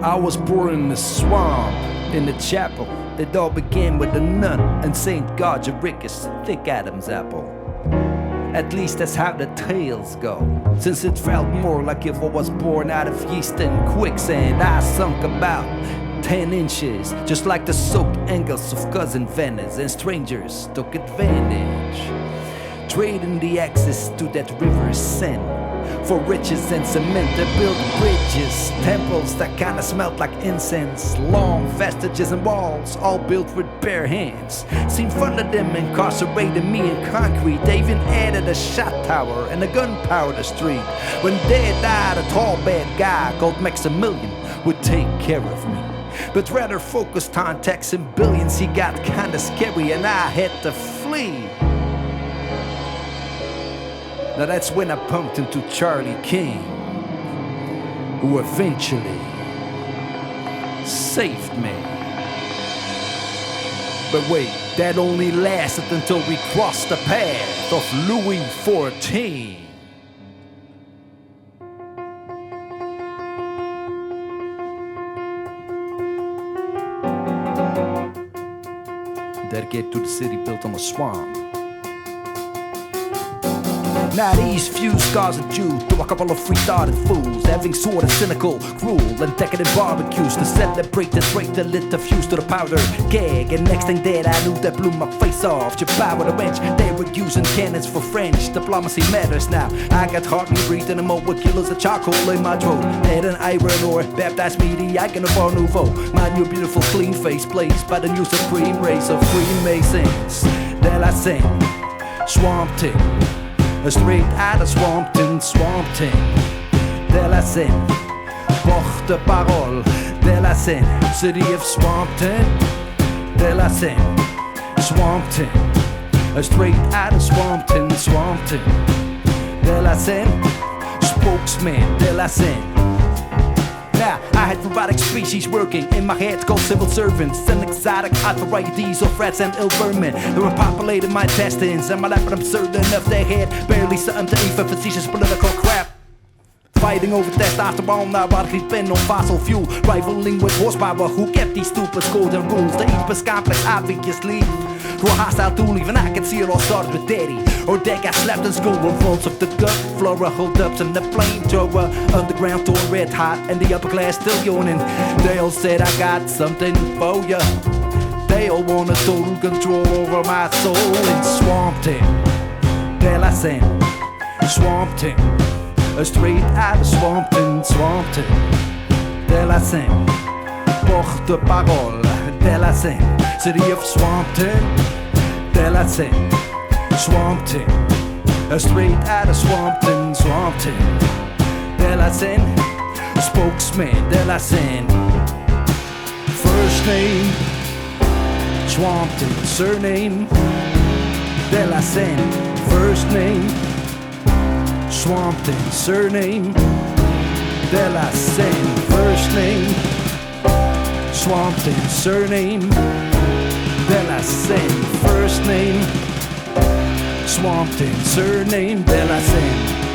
I was born in the swamp, in the chapel. It all began with a nun and Saint Godgericus, thick Adam's apple. At least that's how the tales go, since it felt more like if I was born out of yeast and quicksand. I sunk about 10 inches, just like the soaked angles of cousin Venice, and strangers took advantage, trading the access to that river Senne for riches and cement. They built bridges, temples that kinda smelled like incense, long vestiges and walls, all built with bare hands. Seen fun of them incarcerated me in concrete. They even added a shot tower and a gunpowder street. When they died, a tall bad guy called Maximilian would take care of me, but rather focused on taxing billions. He got kinda scary and I had to flee. Now that's when I bumped into Charlie King, who eventually saved me. But wait, that only lasted until we crossed the path of Louis XIV. Dedicated to the city built on a swamp. Now these few scars are due to a couple of retarded fools having sort of cynical, cruel, and decadent barbecues to celebrate the trait that lit the fuse to the powder keg. And next thing that I knew, that blew my face off. Japan with a wrench, they were using cannons for French. Diplomacy matters now. I got hardly breathing anymore with kilos of charcoal in my throat. Add an iron ore, baptized me the icon of Art Nouveau. My new beautiful clean face placed by the new supreme race of Freemasons. That I sing, Swampton. Straight out of Swampton, Swampton. De la Senne, porte-parole. De la Senne, city of Swampton. De la Senne, Swampton. Straight out of Swampton, Swampton. De la Senne, spokesman. De la Senne. Now, I had robotic species working in my head called civil servants and exotic odd varieties of rats and ill vermin. They were populating my intestines and my life was absurd enough they had barely something to eat for facetious political crap. Fighting over testosterone, ironically depend on fossil fuel, rivaling with horsepower. Who kept these stupid golden rules? The Oedipus complex, obviously. Through a hostile tool, even I can see it all started with daddy. Or dad got slapped in school with rolls of the gut, flora, hold-ups, and the flamethrower. Underground throwing red hot, and the upper class still yawning. They all said I got something for ya. They all want a total control over my soul in Swampton. De la Senne, Swampton. Straight out of Swampton, Swampton. De la Senne, porte-parole. De la Senne, city of Swampton. De la Senne, Swampton. Straight out of Swampton, Swampton. De la Senne, spokesman. De la Senne. First name, Swampton. Surname, De la Senne. First name, Swampton. Surname, De la Senne. First name, Swampton. Surname, De la Senne. First name, Swampton. Surname, De la Senne.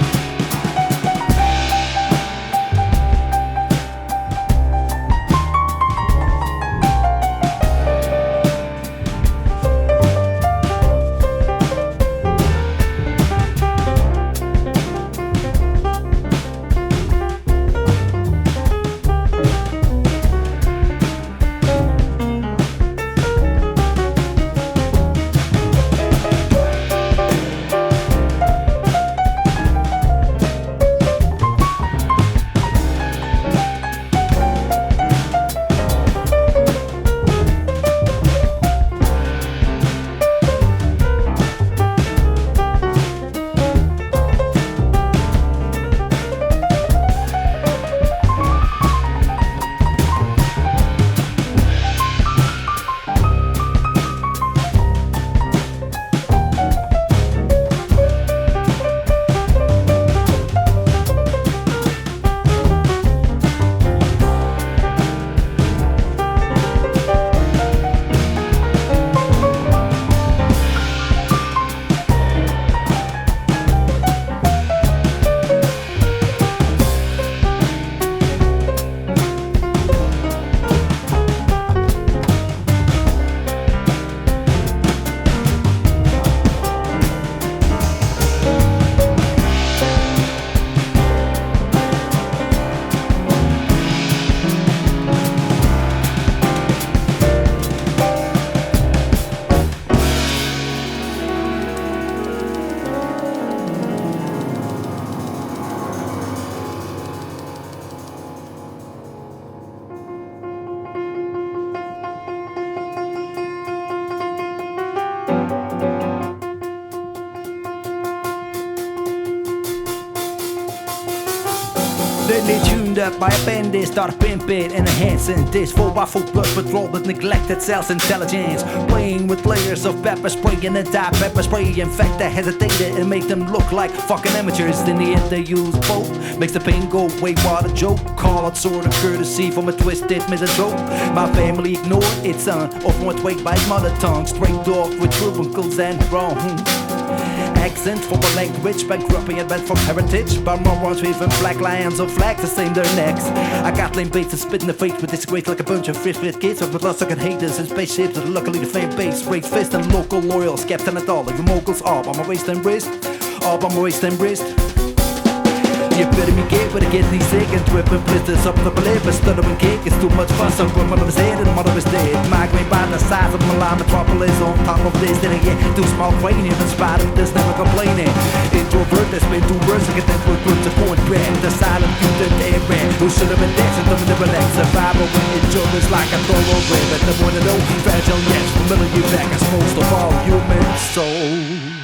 Then they tuned up by a bandit, started pimping and enhancing this 4x4 blood patrol with neglected cells intelligence. Playing with layers of pepper spray and anti pepper spray. In fact, I hesitated and make them look like fucking amateurs. In the end, they use both. Makes the pain go away while the joke. Call it sort of courtesy from a twisted misanthrope. My family ignored its son, often went wake by his mother tongue. Straight off with true uncles and wrong. Accent from a language, bankrupting and bent from heritage. But more ones waving black lions or flags to same their necks. I got lame baits and spit in the face, but this great like a bunch of fish with kids with bloodsucking haters and spaceships. And luckily the fan base, raised fist and local loyals, captain at all. If the moguls up on my waist and wrist, up on my waist and wrist. You better be gay, but I get these sick and dripping blisters up the lip. A stuttering kick, it's too much fun. So put mother was head and mother was dead. Migraine by the size of Milan metropolis on top of this. Then again, too small cranium in spite of this, never complaining. Introvert that's been too worse to get that with groups of point back. The silent youth that they ran, who should have been dancing, them to relax. Survival when each other's like a thoroughbred. But the one to know, fragile yet familiar back as most of all human souls.